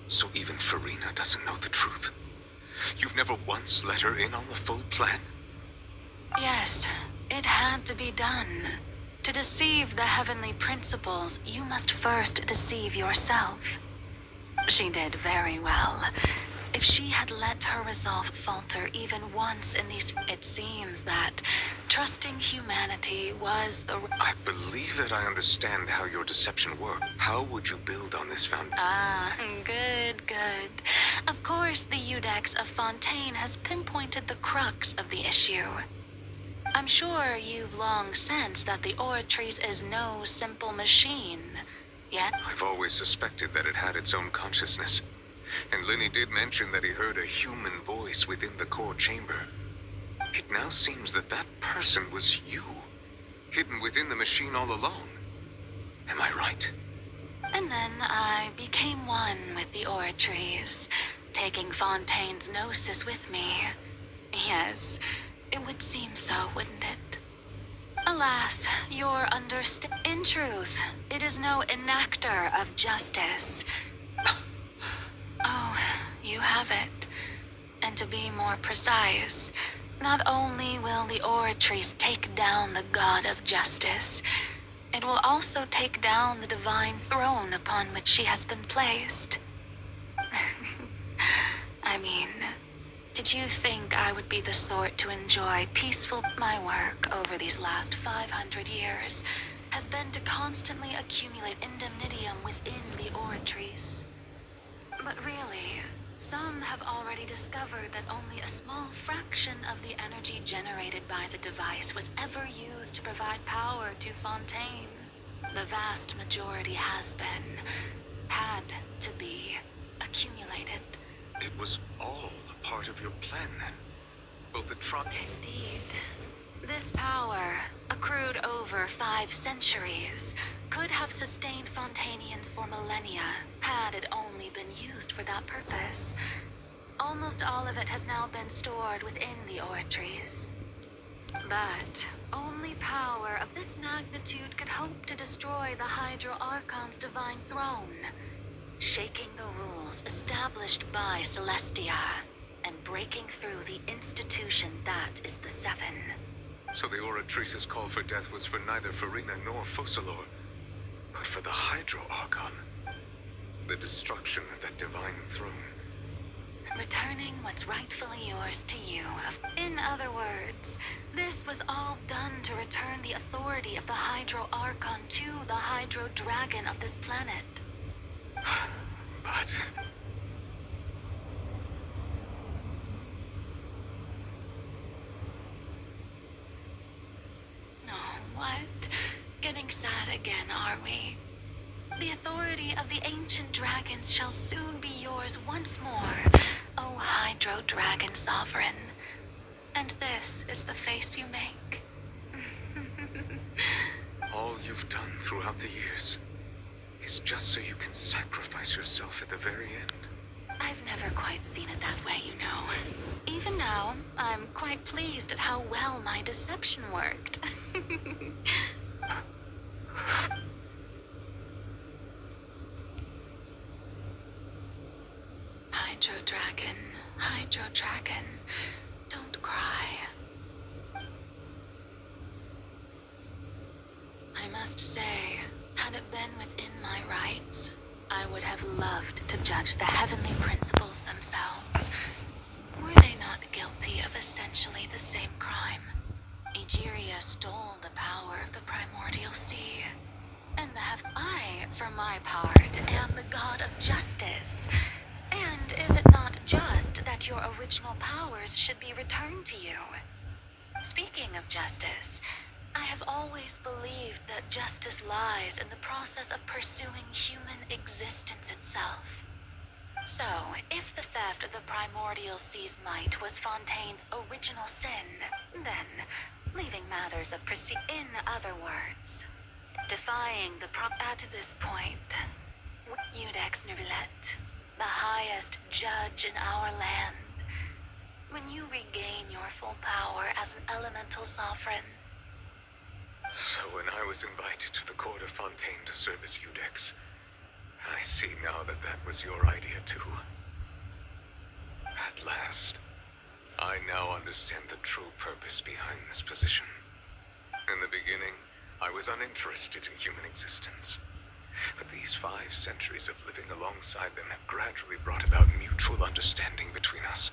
So even Farina doesn't know the truth. You've never once let her in on the full plan? Yes, it had to be done. To deceive the heavenly principles, you must first deceive yourself. She did very well. If she had let her resolve falter even once in these, it seems that trusting humanity was the... I believe that I understand how your deception worked. How would you build on this foundation? Good. Of course, the Iudex of Fontaine has pinpointed the crux of the issue. I'm sure you've long sensed that the Oratrice is no simple machine, yet... I've always suspected that it had its own consciousness. And Lenny did mention that he heard a human voice within the core chamber. It now seems that that person was you, hidden within the machine all along. Am I right? And then I became one with the Oratrice, taking Fontaine's gnosis with me. Yes, it would seem so, wouldn't it? Alas, your in truth, it is no enactor of justice. Oh, you have it. And to be more precise, not only will the Oratrice take down the god of justice, it will also take down the divine throne upon which she has been placed. I mean, did you think I would be the sort to enjoy peaceful... My work over these last 500 years has been to constantly accumulate indemnitium within the Oratrice. But really, some have already discovered that only a small fraction of the energy generated by the device was ever used to provide power to Fontaine. The vast majority had to be, accumulated. It was all a part of your plan then? Both the Indeed. This power, accrued over 5 centuries, could have sustained Fontainians for millennia, had it only been used for that purpose. Almost all of it has now been stored within the Oratrice. But only power of this magnitude could hope to destroy the Hydro Archon's divine throne, shaking the rules established by Celestia, and breaking through the institution that is the Seven. So the Oratrice's call for death was for neither Farina nor Focalor, but for the Hydro Archon. The destruction of that divine throne. Returning what's rightfully yours to you. In other words, this was all done to return the authority of the Hydro Archon to the Hydro Dragon of this planet. But... Oh, what? Getting sad again, are we? The authority of the ancient dragons shall soon be yours once more, O Hydro Dragon Sovereign. And this is the face you make. all you've done throughout the years is just so you can sacrifice yourself at the very end. I've never quite seen it that way, you know. Even now, I'm quite pleased at how well my deception worked. Hydro Dragon, don't cry. I must say, had it been within my rights, I would have loved to judge the heavenly principles themselves. Were they not guilty of essentially the same crime? Egeria stole the power of the primordial sea, and I, for my part, am the god of justice. And is it not just that your original powers should be returned to you? Speaking of justice, I have always believed that justice lies in the process of pursuing human existence itself. So, if the theft of the primordial sea's might was Fontaine's original sin, then, leaving matters of in other words, defying the at this point, Iudex Neuvillette, the highest judge in our land, when you regain your full power as an elemental sovereign. So when I was invited to the court of Fontaine to serve as Iudex, I see now that that was your idea too. At last, I now understand the true purpose behind this position. In the beginning, I was uninterested in human existence. But these 5 centuries of living alongside them have gradually brought about mutual understanding between us.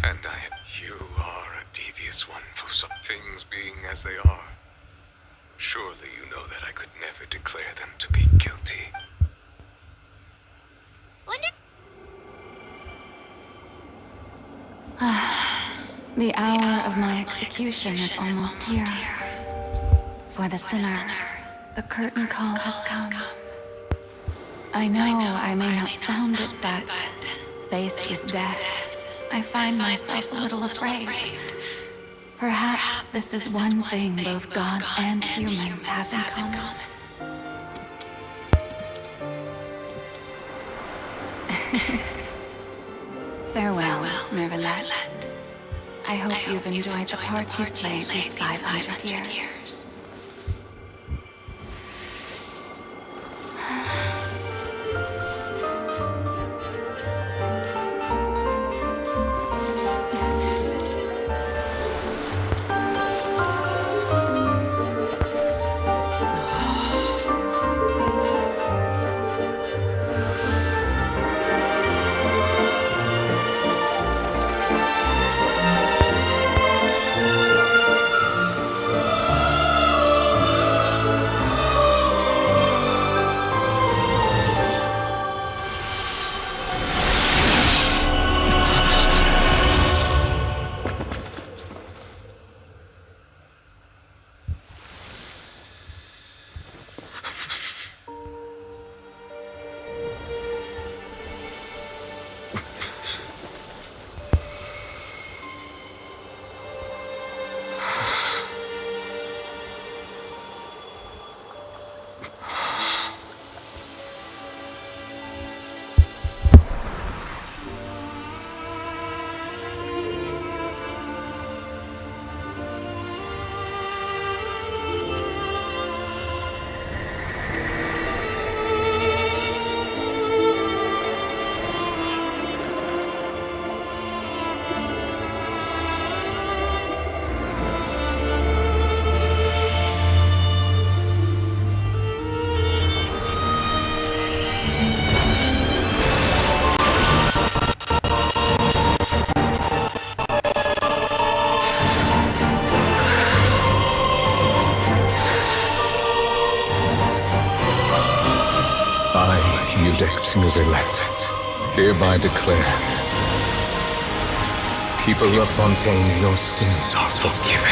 And you are a devious one for some things being as they are. Surely you know that I could never declare them to be guilty. The hour of my execution is almost here. For the sinner, the curtain call has come. I know I may not sound it, but faced with death, I find myself a little afraid. Perhaps this is one thing both gods and humans have in common. Farewell, Mervelet. I hope you've enjoyed the part you played these 500 years. Codex Nouvellette, hereby declare, people of Fontaine, your sins are forgiven.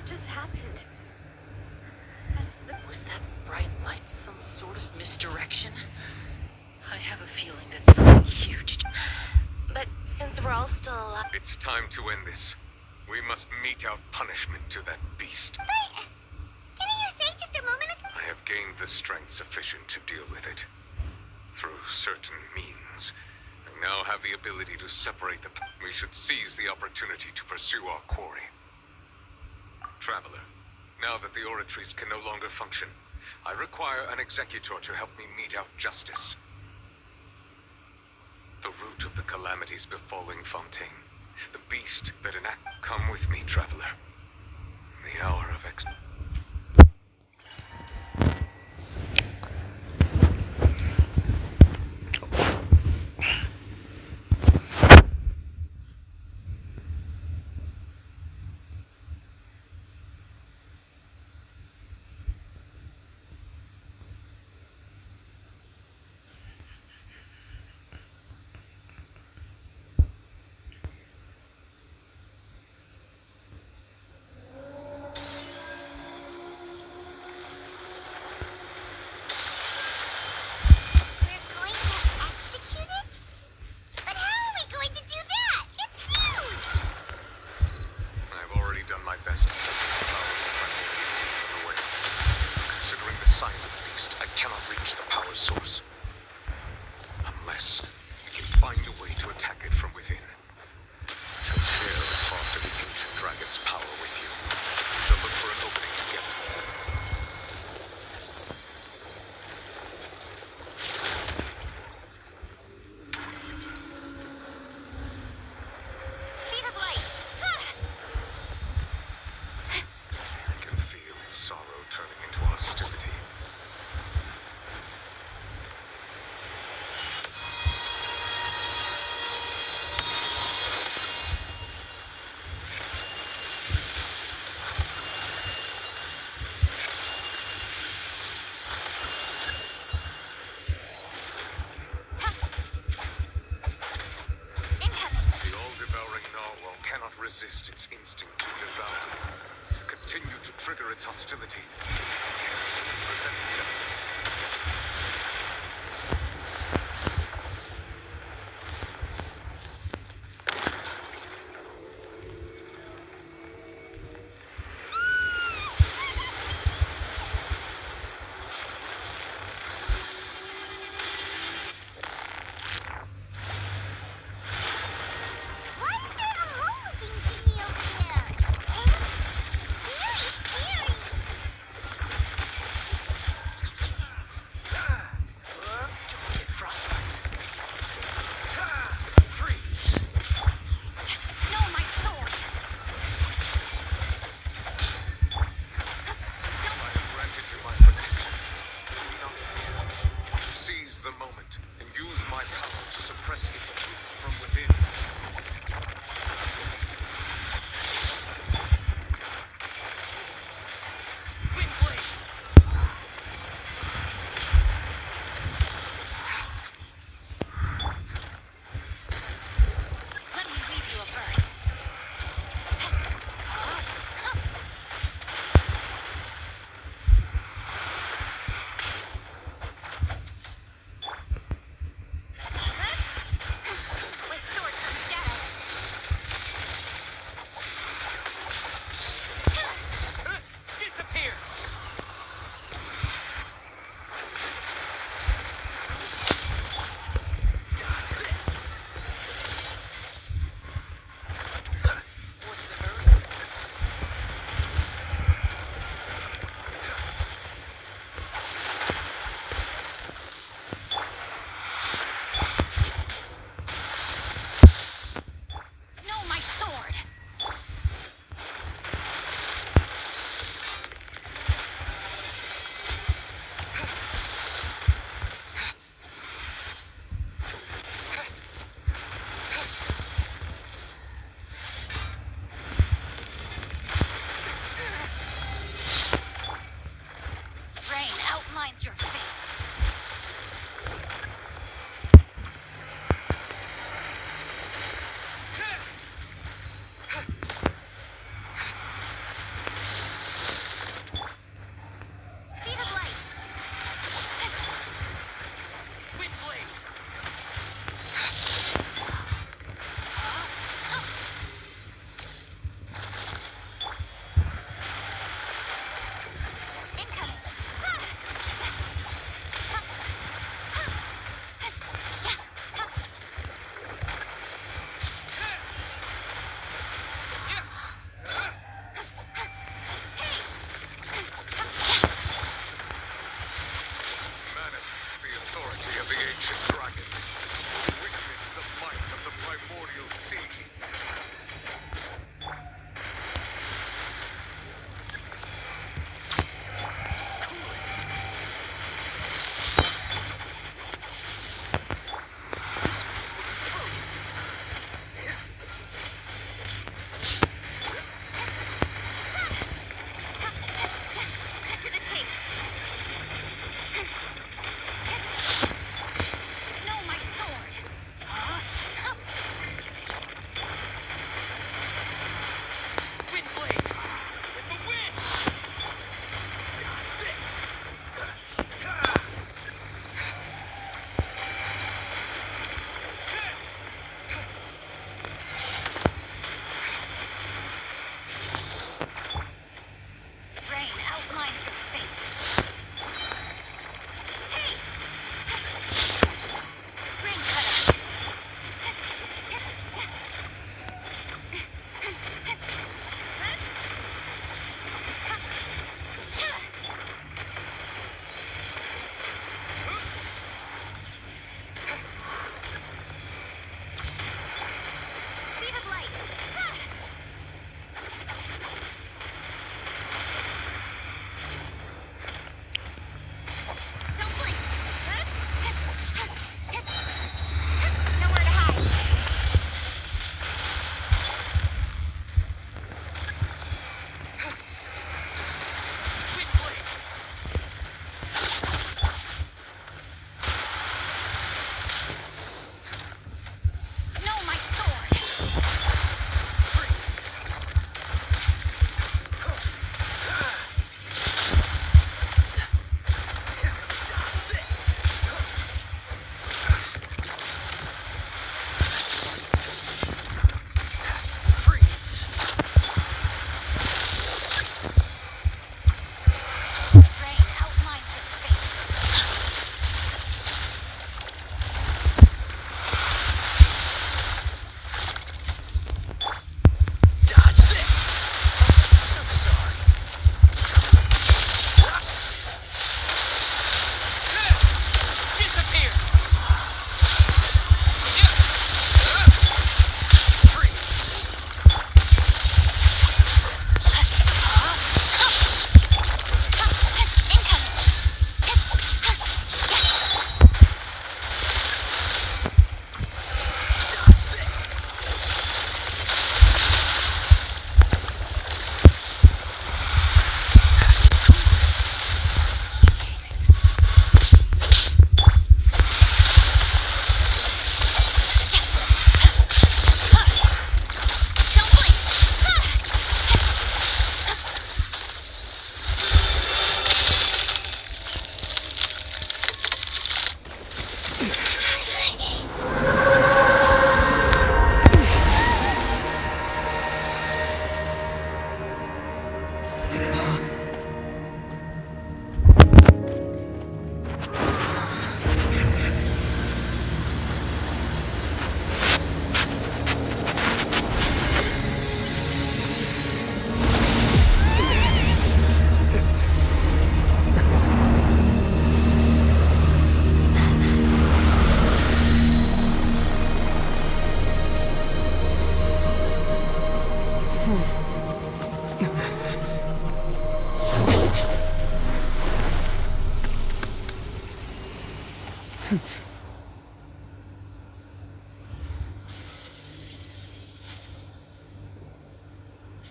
Just happened? Was that bright light some sort of misdirection? I have a feeling that something huge... But since we're all still alive... It's time to end this. We must mete out punishment to that beast. Wait! Didn't you say just a moment ago? I have gained the strength sufficient to deal with it. Through certain means. I now have the ability to separate the... We should seize the opportunity to pursue our quarry. Traveler, now that the oratories can no longer function, I require an executor to help me mete out justice. The root of the calamities befalling Fontaine, the beast that enact... Come with me, Traveler. The hour of utilized its power to primordial sea from the way. Considering the size of the beast, I cannot reach the power source. Unless we can find a way to attack it from within. We shall share a part of the ancient dragon's power with you. We shall look for an opening together. Speed of light. I can feel its sorrow turning into hostility. Incoming. The all-devouring narwhal cannot resist its instinct to devour. Continue to trigger its hostility. Chance will present itself. Why is there a hole-looking thingy over there? Very scary.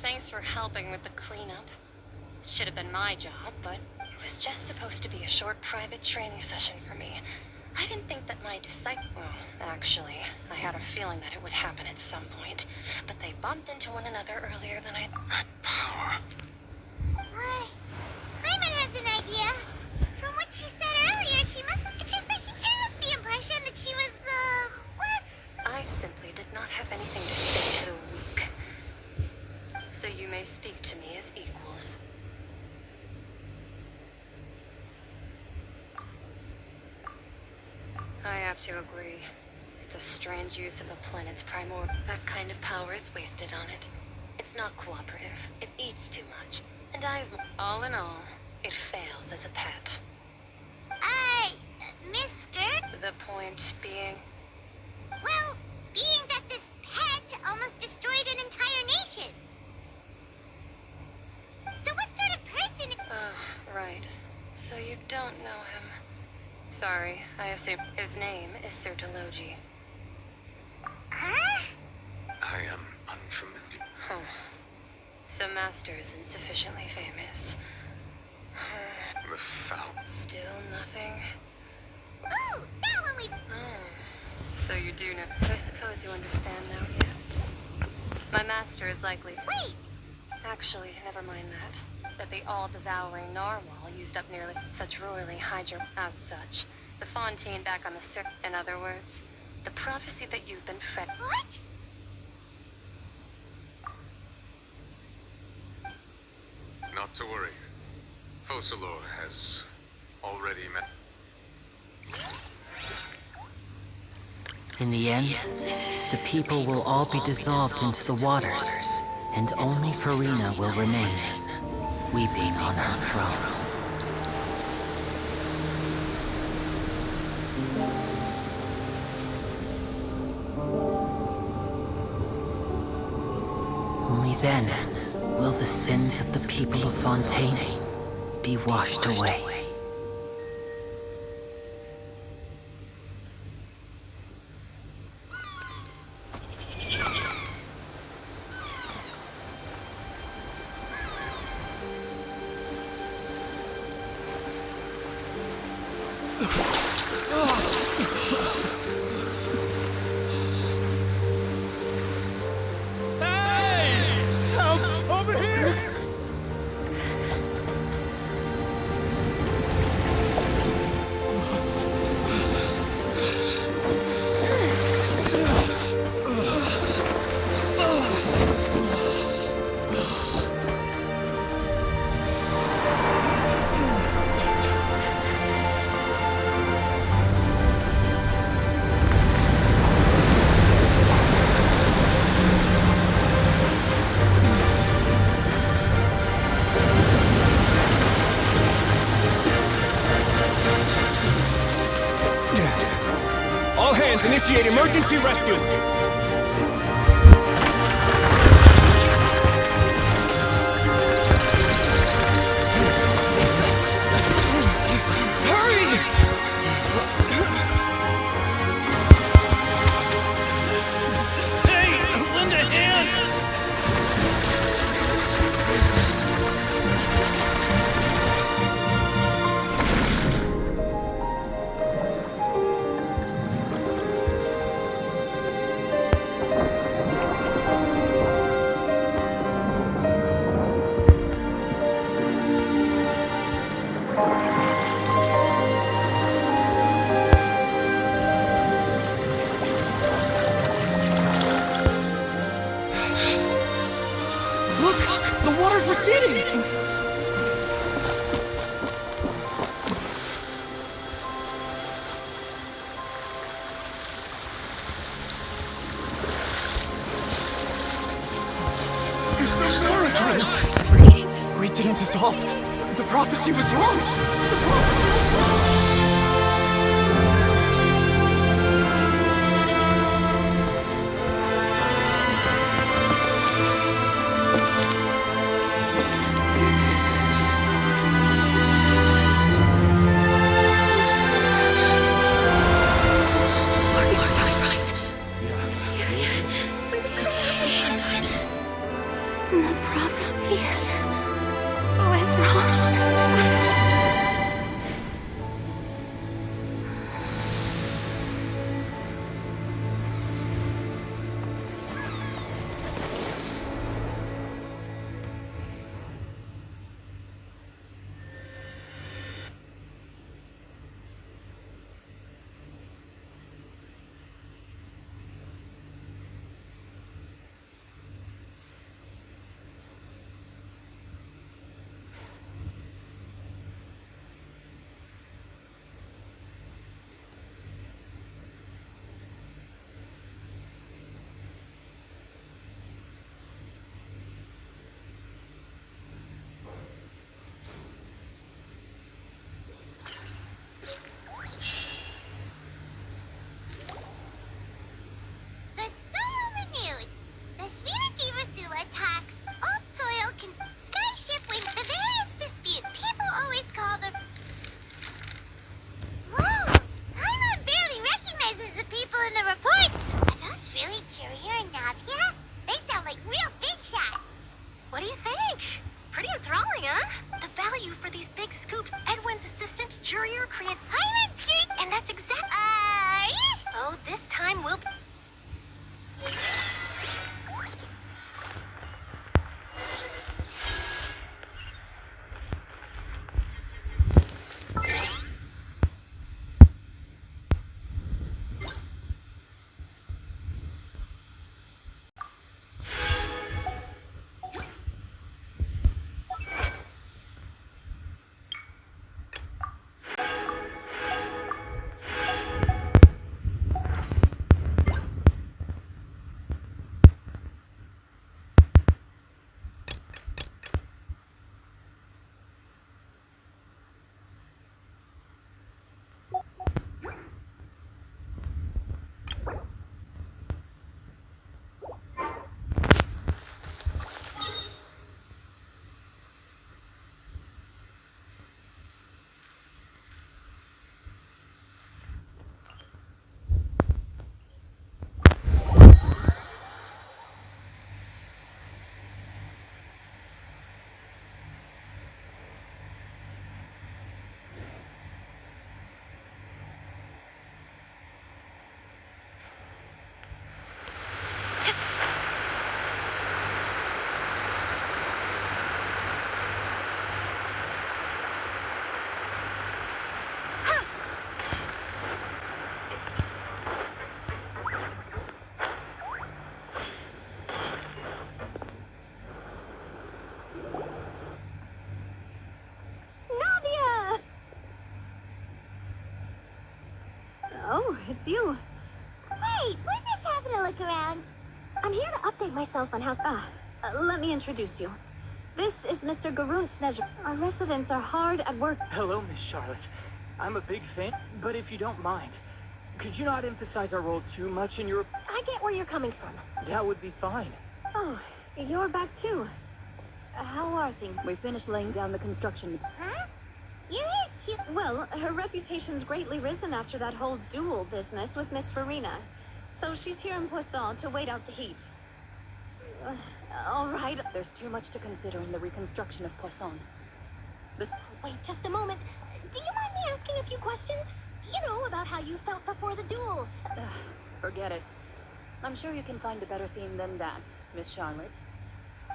Thanks for helping with the cleanup. It should have been my job, but it was just supposed to be a short private training session for me. I didn't think that my disciple... Well, actually, I had a feeling that it would happen at some point, but they bumped into one another earlier than I... That power. Raymond has an idea. From what she said earlier, she must... It's just that he has the impression that she was, I simply did not have anything to say to the weak. So you may speak to me as equals. I have to agree. It's a strange use of the planet's primordial. That kind of power is wasted on it. It's not cooperative. It eats too much. And all in all, it fails as a pet. Miss Skirt? The point being... Well, being that this pet almost destroyed an entire nation. So what sort of person... Oh, right. So you don't know him. Sorry, I assume his name is Sir Delogi. Huh? I am unfamiliar. Huh. So Master is insufficiently famous. The foul. Still nothing? Ooh, that one we... Oh. So you do know. But I suppose you understand now, yes. My master is likely... Wait! Actually, never mind that. That the all-devouring narwhal used up nearly such roiling hydro as such. The Fontaine back on the sur... In other words, the prophecy that you've been fed... What? Not to worry. Focalor has already met. In the end, the people will all be dissolved into the waters, and only Farina will remain, weeping on her throne. Only then will the sins of the people of Fontaine be washed away. All hands initiate emergency rescue! Look! The water's receding! It's a miracle! We didn't dissolve. The prophecy was wrong! The prophecy was wrong! the prophecy was wrong. The soil renewed. The Spirit Rasula attacks old soil can skyship with the various dispute. People always call them. Whoa! Paimon barely recognizes the people in the report. Are those really Jurier and Navia? They sound like real big shots. What do you think? Pretty enthralling, huh? The value for these big scoops. Edwin's assistant, Jurier, created... Paimon's great. And that's exactly... Oh, this time we'll... Oh, it's you. Wait, we're just having a look around. I'm here to update myself on how... let me introduce you. This is Mr. Garun Snežer. Our residents are hard at work. Hello, Miss Charlotte. I'm a big fan, but if you don't mind, could you not emphasize our role too much in your... I get where you're coming from. That would be fine. Oh, you're back too. How are things? We finished laying down the construction. Huh? You're here too. Well, her reputation's greatly risen after that whole duel business with Miss Farina. So she's here in Poisson to wait out the heat. All right. There's too much to consider in the reconstruction of Poisson. Wait just a moment. Do you mind me asking a few questions? You know, about how you felt before the duel. Forget it. I'm sure you can find a better theme than that, Miss Charlotte.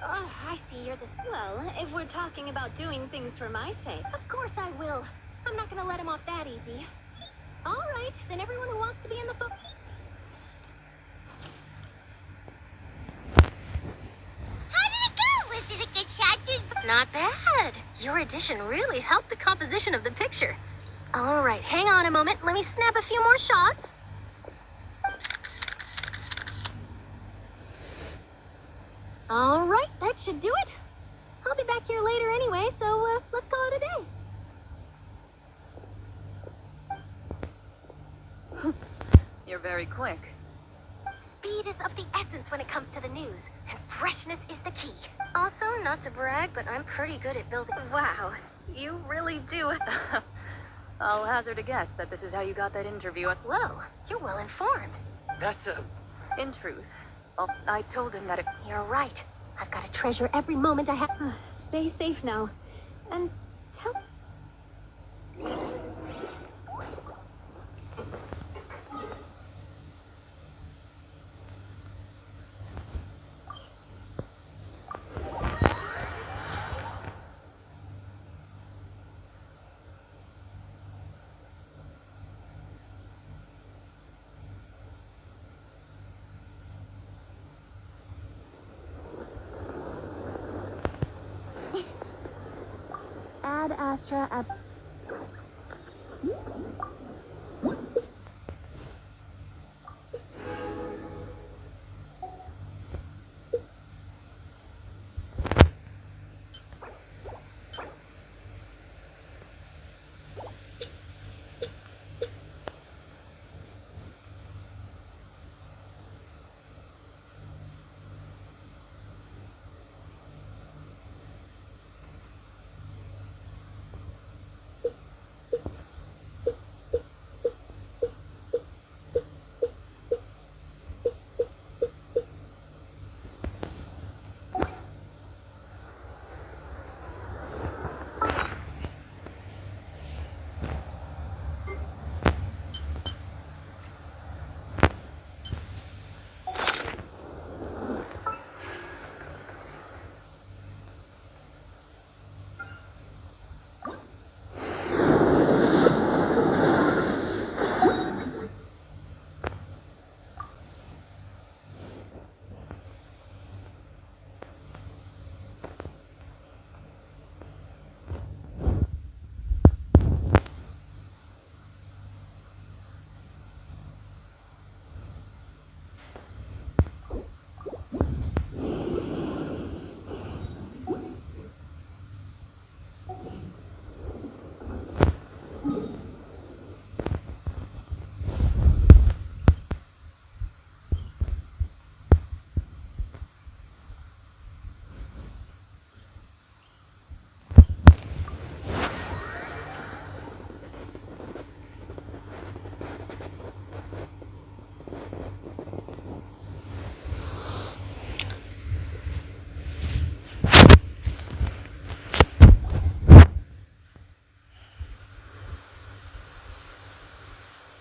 Oh, I see you're this... Well, if we're talking about doing things for my sake... Of course I will. I'm not gonna let him off that easy. All right, then everyone who wants to be in the book... How did it go? Was it a good shot? Not bad. Your addition really helped the composition of the picture. All right, hang on a moment. Let me snap a few more shots. All right, that should do it. I'll be back here later anyway, so let's call it a day. You're very quick. Speed is of the essence when it comes to the news, and freshness is the key. Also, not to brag, but I'm pretty good at building... Wow, you really do. I'll hazard a guess that this is how you got that interview at... Whoa, you're well informed. That's a... In truth, I told him that it... You're right. I've got to treasure every moment I have. Stay safe now. And tell... Ad Astra at...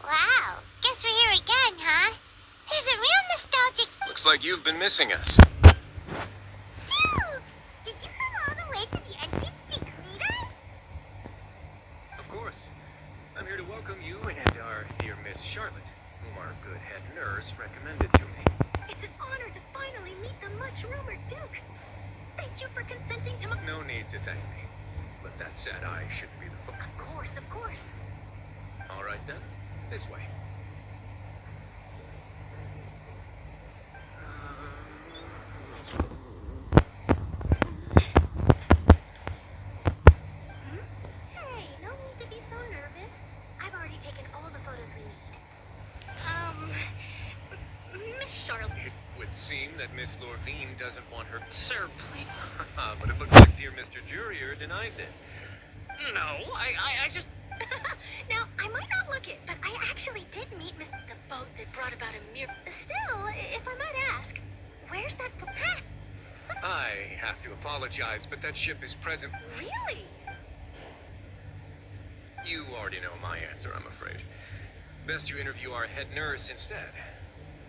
Wow, guess we're here again, huh? There's a real nostalgic... Looks like you've been missing us. Phew! Did you come all the way to the entrance to greet us? Of course. I'm here to welcome you and our dear Miss Charlotte, whom our good head nurse recommended to me. It's an honor to finally meet the much-rumored Duke. Thank you for consenting to my... No need to thank me. But that said, I shouldn't be the Of course, of course. All right then, this way. Hey, no need to be so nervous. I've already taken all the photos we need. Miss Charlotte. It would seem that Miss Lorvine doesn't want her... Sir, please. But it looks like dear Mr. Jurier denies it. No, I just... Now, I might not look it, but I actually did meet Miss... The boat that brought about a mere... Still, if I might ask, where's that... I have to apologize, but that ship is present... Really? You already know my answer, I'm afraid. Best you interview our head nurse instead.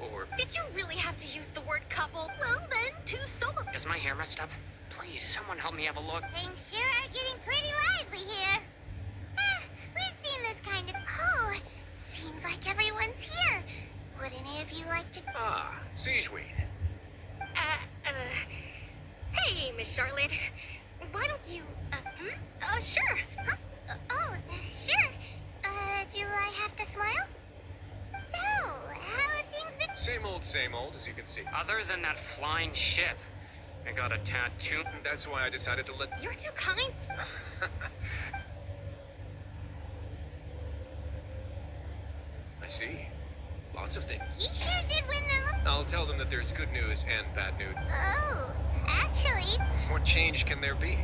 Or... Did you really have to use the word couple? Well, then, two solo... Is my hair messed up? Please, someone help me have a look. Things sure are getting pretty lively here. We've seen this kind of... Oh, seems like everyone's here. Would any of you like to... Ah, Siegeween. Hey, Miss Charlotte. Why don't you... Sure. Huh? Sure. Do I have to smile? So, how have things been... Same old, as you can see. Other than that flying ship, I got a tattoo. That's why I decided to let... You're too kind. I see. Lots of things. You sure did win them... I'll tell them that there's good news and bad news. Oh, actually... What change can there be?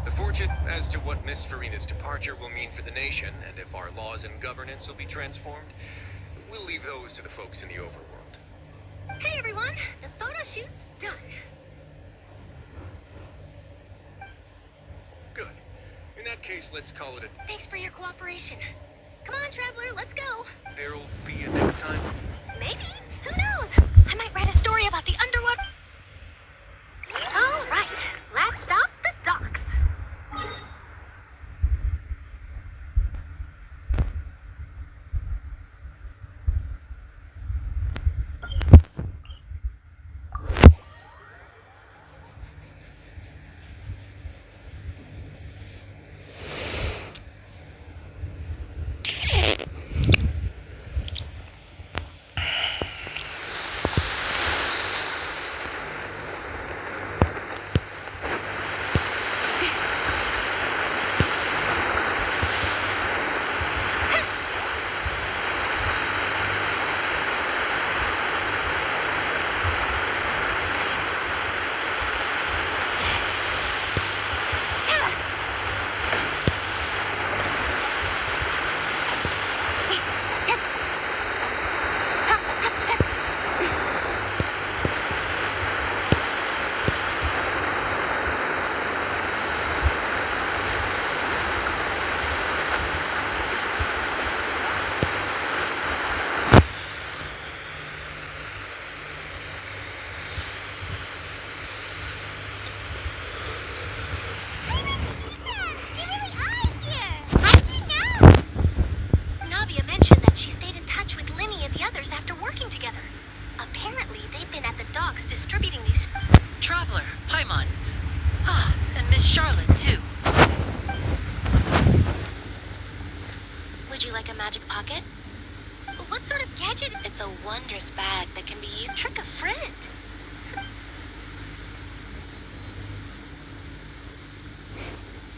The fortune as to what Miss Farina's departure will mean for the nation, and if our laws and governance will be transformed, we'll leave those to the folks in the overworld. Hey, everyone. The photo shoot's done. In that case, let's call it a... Thanks for your cooperation. Come on, Traveler, let's go. There'll be a next time? Maybe. Who knows? I might write a story about the underwater... All right, last stop, the docks. magic pocket? What sort of gadget? It's a wondrous bag that can be used to trick a friend.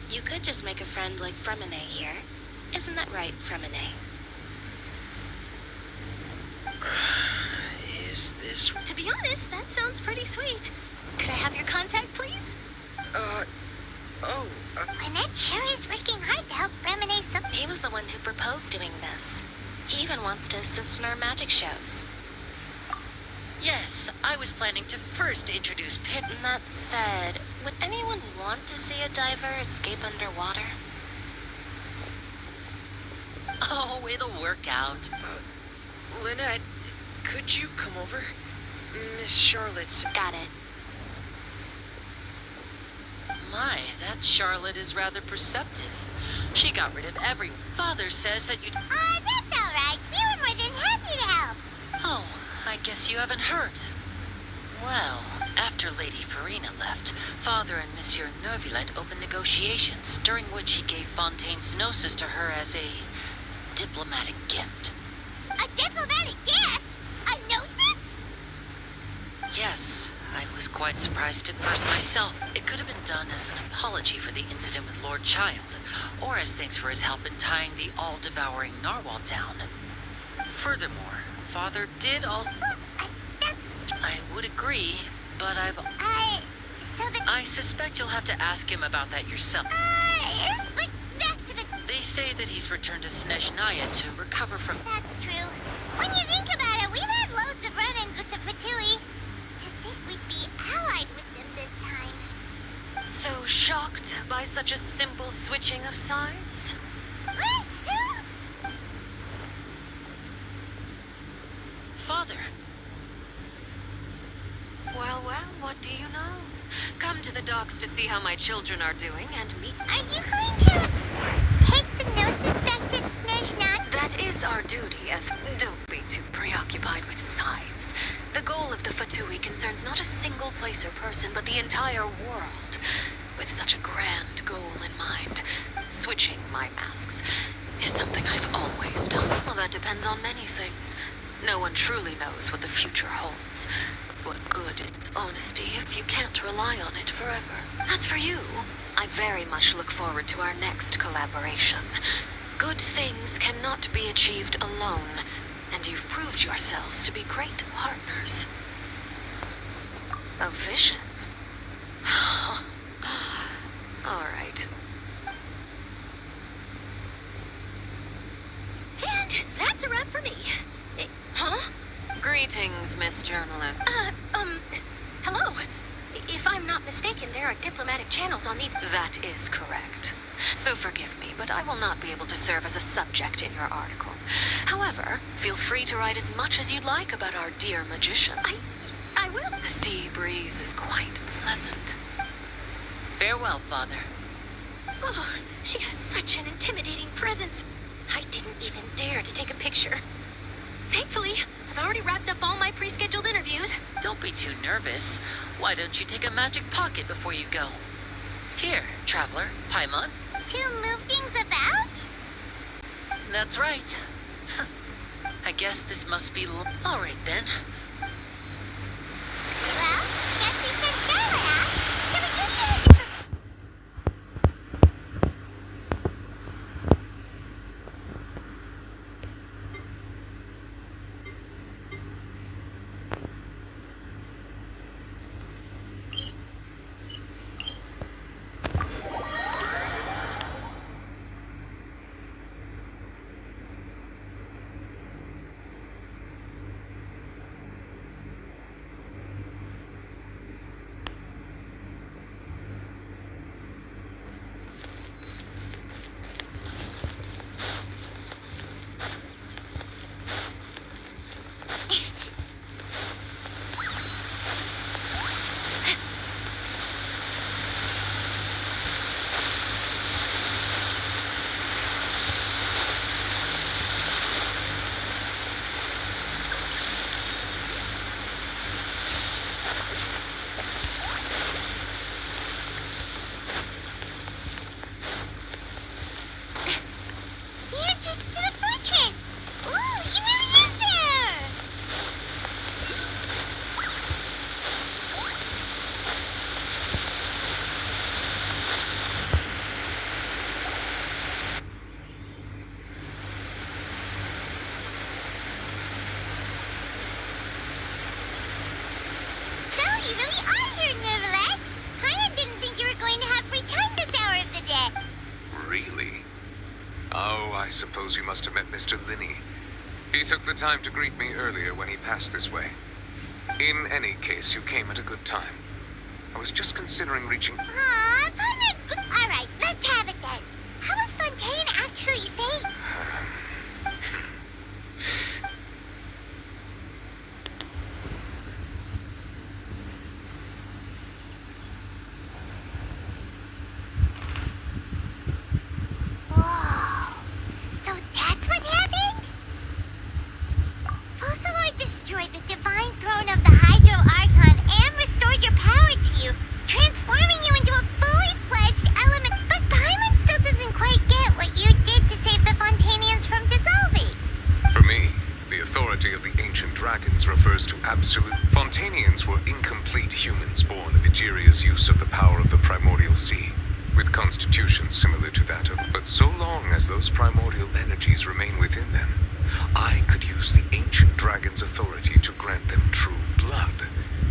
You could just make a friend like Fremine here. Isn't that right, Fremine? Is this... To be honest, that sounds pretty sweet. Could I have your contact, please? Lynette sure is working hard to help Fremine. He was the one who proposed doing this. He even wants to assist in our magic shows. Yes, I was planning to first introduce Pip. That said, would anyone want to see a diver escape underwater? Oh, it'll work out. Lynette, could you come over? Miss Charlotte's... Got it. My, that Charlotte is rather perceptive. She got rid of everyone. Father says that you... That's all right. We were more than happy to help. Oh, I guess you haven't heard. Well, after Lady Farina left, Father and Monsieur Neuvillette opened negotiations, during which he gave Fontaine's gnosis to her as a diplomatic gift. A diplomatic gift? A gnosis? Yes, I was quite surprised at first myself. It could have been done as an apology for the incident with Lord Child, or as thanks for his help in tying the all-devouring narwhal down. Furthermore, Father did also... I would agree, but I suspect you'll have to ask him about that yourself. But back to the... They say that he's returned to Snezhnaya to recover from... That's true. When you think about it, we've had loads of run-ins with the Fatui. To think we'd be allied with them this time. So shocked by such a simple switching of sides? Father. Well, what do you know? Come to the docks to see how my children are doing and meet... Are you going to take the gnosis back to Snezhnaya? That is our duty, as... Don't be too preoccupied with sides. The goal of the Fatui concerns not a single place or person, but the entire world. With such a grand goal in mind, switching my masks is something I've always done. Well, that depends on many things. No one truly knows what the future holds. What good is honesty if you can't rely on it forever? As for you, I very much look forward to our next collaboration. Good things cannot be achieved alone, and you've proved yourselves to be great partners. A vision? All right. And that's a wrap for me. Huh? Greetings, Miss Journalist. Hello. If I'm not mistaken, there are diplomatic channels on the... That is correct. so forgive me, but I will not be able to serve as a subject in your article. However, feel free to write as much as you'd like about our dear magician. I will. The sea breeze is quite pleasant. Farewell, Father. Oh, she has such an intimidating presence. I didn't even dare to take a picture. Thankfully, I've already wrapped up all my pre-scheduled interviews. Don't be too nervous. Why don't you take a magic pocket before you go? Here, traveler, Paimon. To move things about? That's right. I guess this must be all right then. Well, guess we sent Charlotte off. Shall we proceed? I suppose you must have met Mr. Linney. He took the time to greet me earlier when he passed this way. In any case, you came at a good time. I was just considering reaching... Aw, Paimon's good. Alright, let's have it then. How was Fontaine actually say? Fontanians were incomplete humans born of Egeria's use of the power of the primordial sea, with constitutions similar to that of... But so long as those primordial energies remain within them, I could use the ancient dragon's authority to grant them true blood,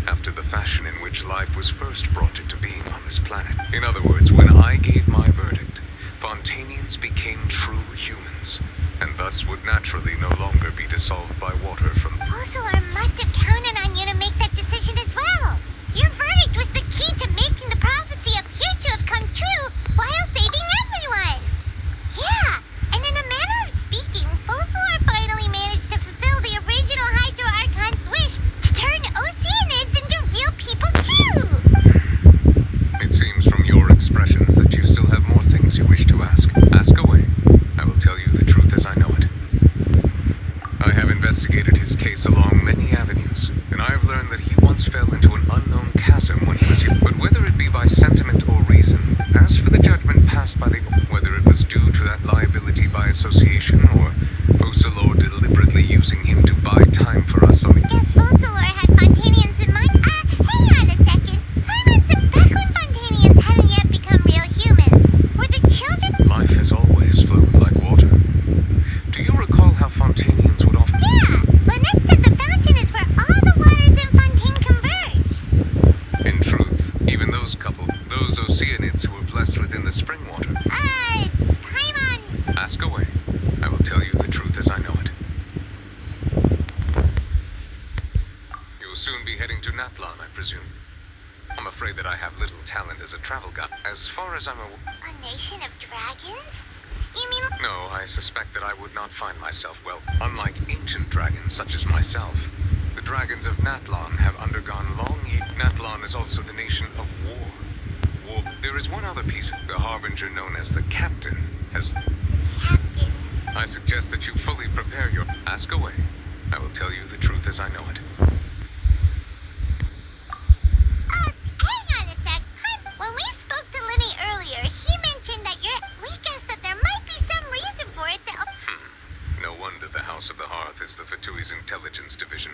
after the fashion in which life was first brought into being on this planet. In other words, when I gave my verdict, Fontanians became true humans, and thus would naturally no longer be dissolved by water from... Fossilor must have counted on you to make that decision as well. Your verdict was the key to making the prophecy appear to have come true while saving everyone. Yeah, and in a manner of speaking, Fossilor finally managed to fulfill the original Hydro Archon's wish to turn Oceanids into real people too. It seems from your expressions that you still have more things you wish to ask. Ask away. I will tell you the truth as I know it. I have investigated his case along many avenues, and I have learned that he once fell into an unknown chasm when he was young. But whether it be by sentiment or reason, as for the judgment passed by the... Whether it was due to that liability by association, or Fossilor deliberately using him to buy time for us on the... Guess Fossilor had Fontanians in mind. Hang on a second. Paimon said back when Fontanians hadn't yet become real humans, were the children... Life has always flowed like water. Do you recall how Fontanians would often... Yeah, Lynette said the fountain is where all the waters in Fontaine converge. In truth, even those Oceanids who were blessed within the spring water... Paimon! Ask away. I will tell you the truth as I know it. You will soon be heading to Natlan, I presume. I'm afraid afraid that I have little talent as a travel guide. As far as I'm aware... A nation of dragons? You mean... No, I suspect that I would not find myself well. Unlike ancient dragons such as myself, the dragons of Natlan have undergone long... Natlan is also the nation of war. There is one other piece. The harbinger known as the captain has... Captain? I suggest that you fully prepare your... Ask away. I will tell you the truth as I know it. Hang on a sec. When we spoke to Linny earlier, he mentioned that we guessed that there might be some reason for it that... No wonder the House of the Hearth is the Fatui's intelligence division.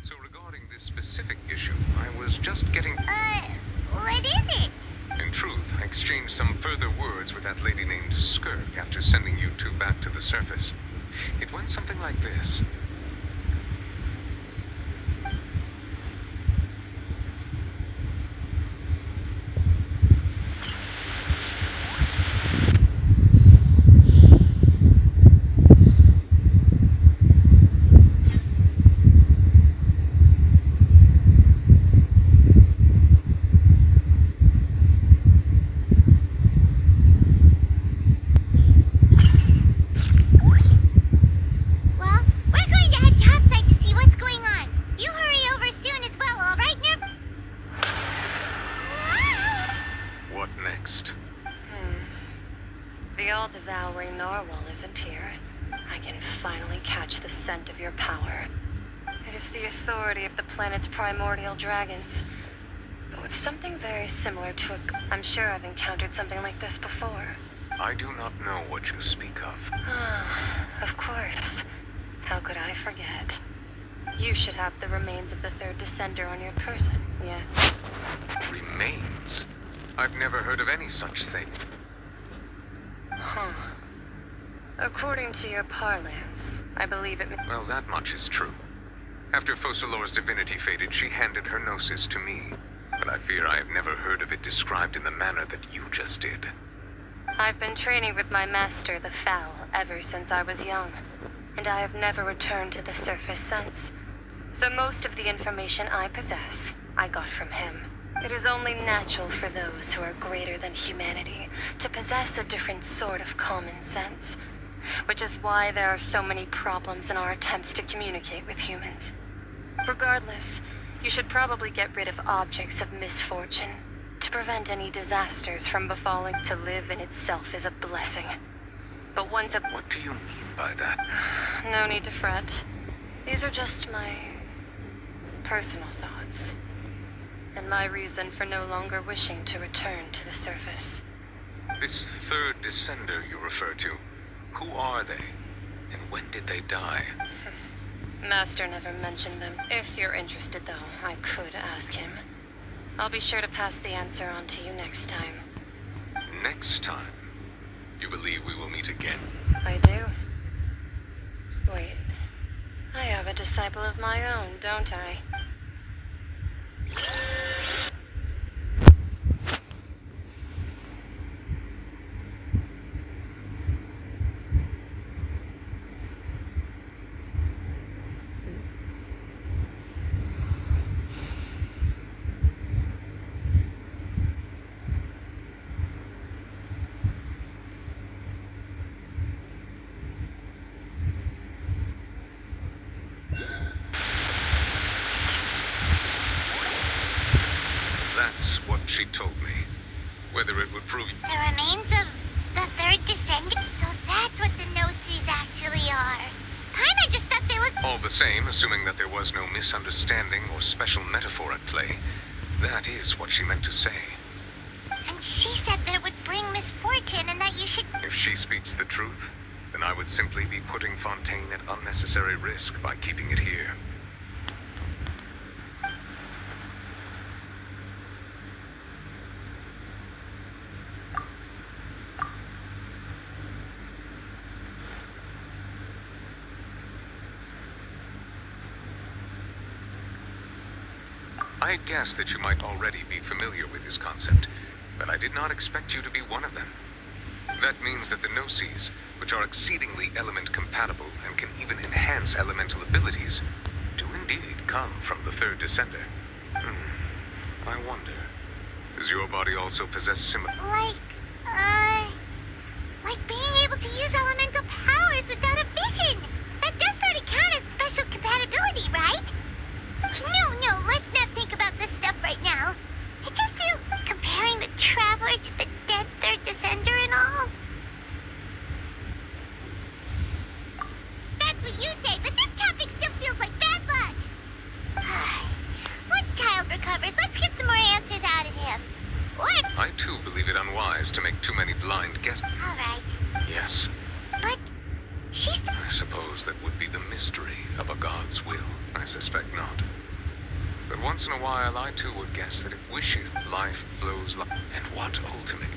So regarding this specific issue, I was just getting... what is it? In truth, I exchanged some further words with that lady named Skirk after sending you two back to the surface. It went something like this. The all-devouring narwhal isn't here. I can finally catch the scent of your power. It is the authority of the planet's primordial dragons, but with something very similar to a... I'm sure I've encountered something like this before. I do not know what you speak of. Of course. How could I forget? You should have the remains of the third descender on your person, yes. Remains? I've never heard of any such thing. Huh. According to your parlance, I believe it... Well, that much is true. After Focalor's divinity faded, she handed her gnosis to me. But I fear I have never heard of it described in the manner that you just did. I've been training with my master, the Foul, ever since I was young. And I have never returned to the surface since. So most of the information I possess, I got from him. It is only natural for those who are greater than humanity to possess a different sort of common sense, which is why there are so many problems in our attempts to communicate with humans. Regardless, you should probably get rid of objects of misfortune to prevent any disasters from befalling. To live in itself is a blessing. But once a... What do you mean by that? No need to fret. These are just my personal thoughts. And my reason for no longer wishing to return to the surface. This third descender you refer to, who are they? And when did they die? Master never mentioned them. If you're interested, though, I could ask him. I'll be sure to pass the answer on to you next time. Next time? You believe we will meet again? I do. Wait. I have a disciple of my own, don't I? That's what she told me. Whether it would prove... The remains of the third descendant? So that's what the Gnosis actually are. Paimon just thought they looked... All the same, assuming that there was no misunderstanding or special metaphor at play, that is what she meant to say. And she said that it would bring misfortune and that you should... If she speaks the truth, then I would simply be putting Fontaine at unnecessary risk by keeping it here. I guessed that you might already be familiar with his concept, but I did not expect you to be one of them. That means that the Gnosis, which are exceedingly element compatible and can even enhance elemental abilities, do indeed come from the third descender. I wonder. Does your body also possess similar... Like being able to use elemental powers without a vision. That does sort of count as special compatibility, right? No, let's not think about this stuff right now. It just feels comparing the Traveler to the dead Third Descender and all. That's what you say, but this topic still feels like bad luck. Once Child recovers, let's get some more answers out of him. Or... I too believe it unwise to make too many blind guesses. Alright. Yes. But... she's... I suppose that would be the mystery of a god's will. I suspect not. But once in a while, I too would guess that if wishes, life flows like... And what ultimate...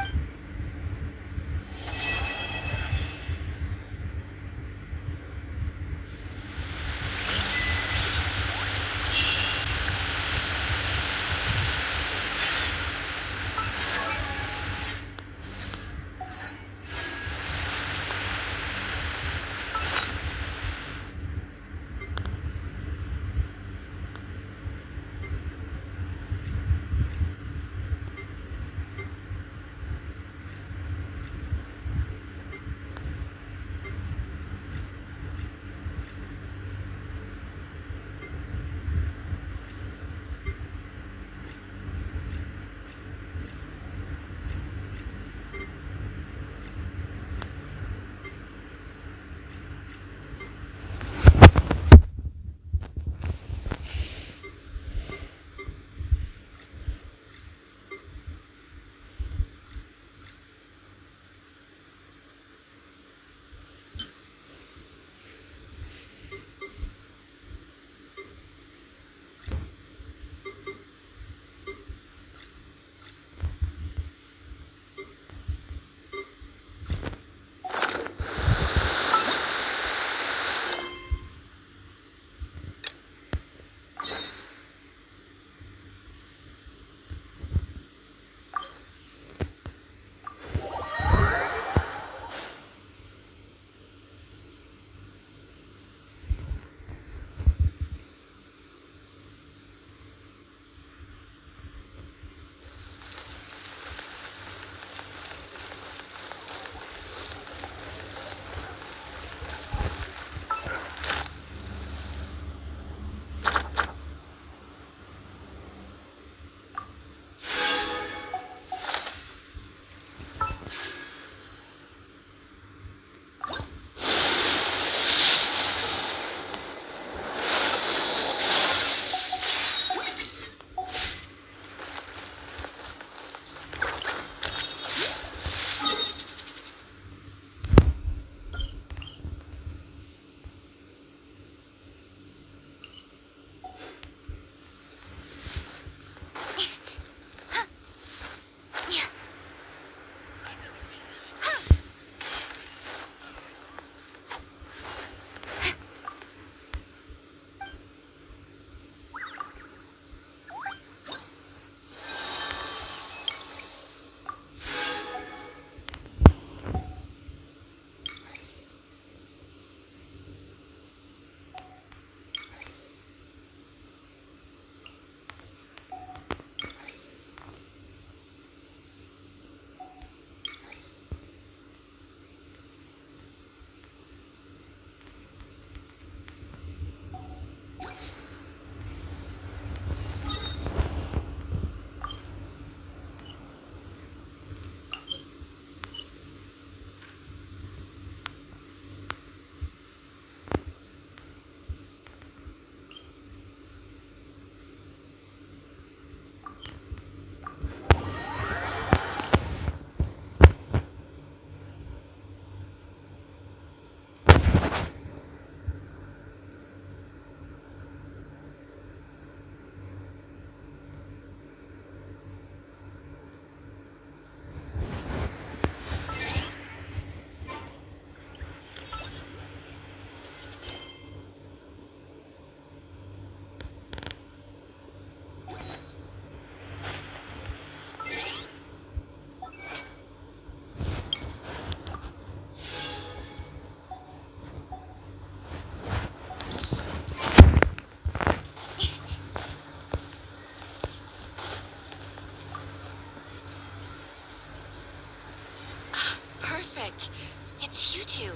It's you two.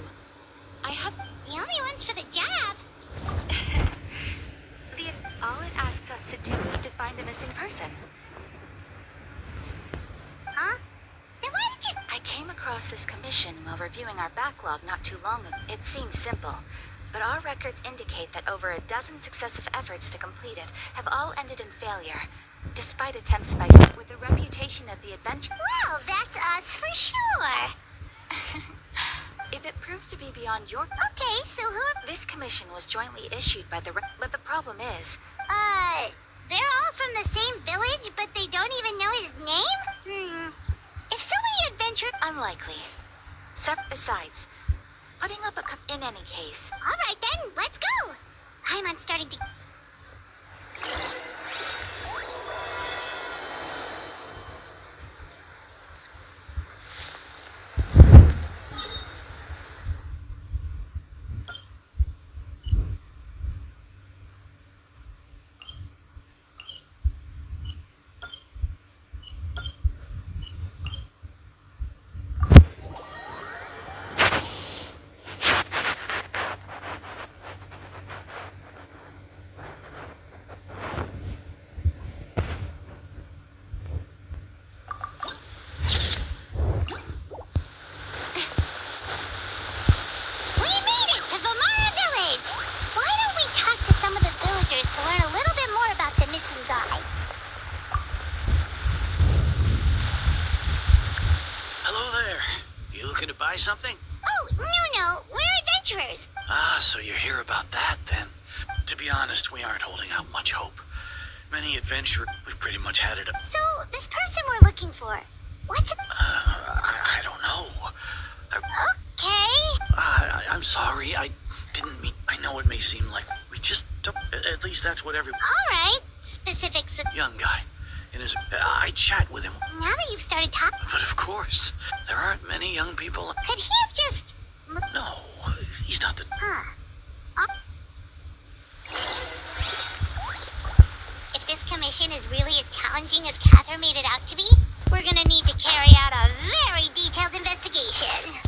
I have... The only ones for the job. All it asks us to do is to find a missing person. Huh? Then why did you... I came across this commission while reviewing our backlog not too long ago. It seems simple, but our records indicate that over a dozen successive efforts to complete it have all ended in failure, despite attempts by some with the reputation of the adventure. Well, that's us for sure. If it proves to be beyond your... Okay, so who are... This commission was jointly issued by the... But the problem is... They're all from the same village, but they don't even know his name? If so many adventurers... Unlikely. Besides, putting up a... In any case... Alright then, let's go! I'm starting to... Something? Oh, no, we're adventurers. Ah, so you're here about that, then. To be honest, we aren't holding out much hope. Many adventurers, we've pretty much had it up. So, this person we're looking for, what's... I don't know. Okay. I'm sorry, I didn't mean... I know it may seem like we just don't... At least that's what everyone... Alright, specifics... Young guy. In his... I chat with him. Now that you've started talking... But of course, there aren't many young people... Could he have just... No, he's not the... If this commission is really as challenging as Catherine made it out to be, we're gonna need to carry out a very detailed investigation.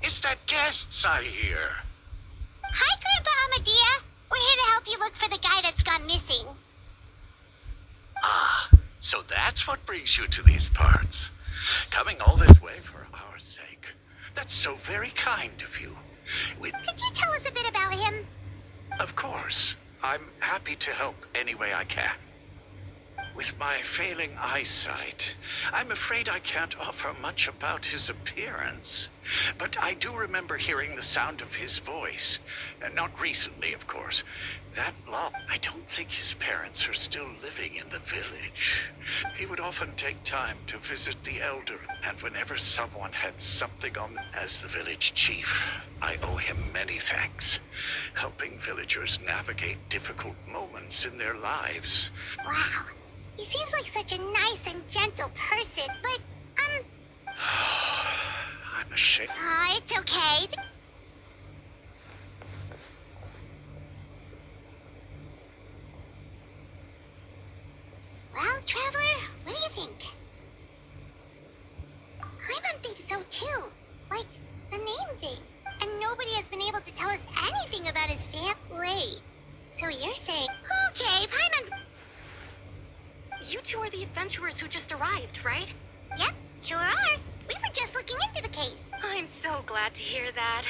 It's that guests I hear. Hi, Grandpa Amadea. We're here to help you look for the guy that's gone missing. Ah, so that's what brings you to these parts. Coming all this way for our sake. That's so very kind of you. Could you tell us a bit about him? Of course. I'm happy to help any way I can. With my failing eyesight, I'm afraid I can't offer much about his appearance. But I do remember hearing the sound of his voice. Not recently, of course. That long. I don't think his parents are still living in the village. He would often take time to visit the elder, and whenever someone had something on as the village chief, I owe him many thanks, helping villagers navigate difficult moments in their lives. Wow. He seems like such a nice and gentle person, but, I'm ashamed. It's okay. Well, Traveler, what do you think? Paimon thinks so too. Like, the name thing. And nobody has been able to tell us anything about his family. So you're saying, okay, Paimon's... You two are the adventurers who just arrived, right? Yep, sure are. We were just looking into the case. I'm so glad to hear that.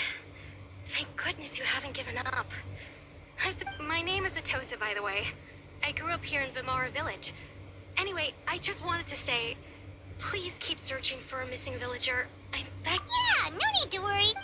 Thank goodness you haven't given up. My name is Atosa, by the way. I grew up here in Vimara Village. Anyway, I just wanted to say, please keep searching for a missing villager. I beg... Yeah, no need to worry.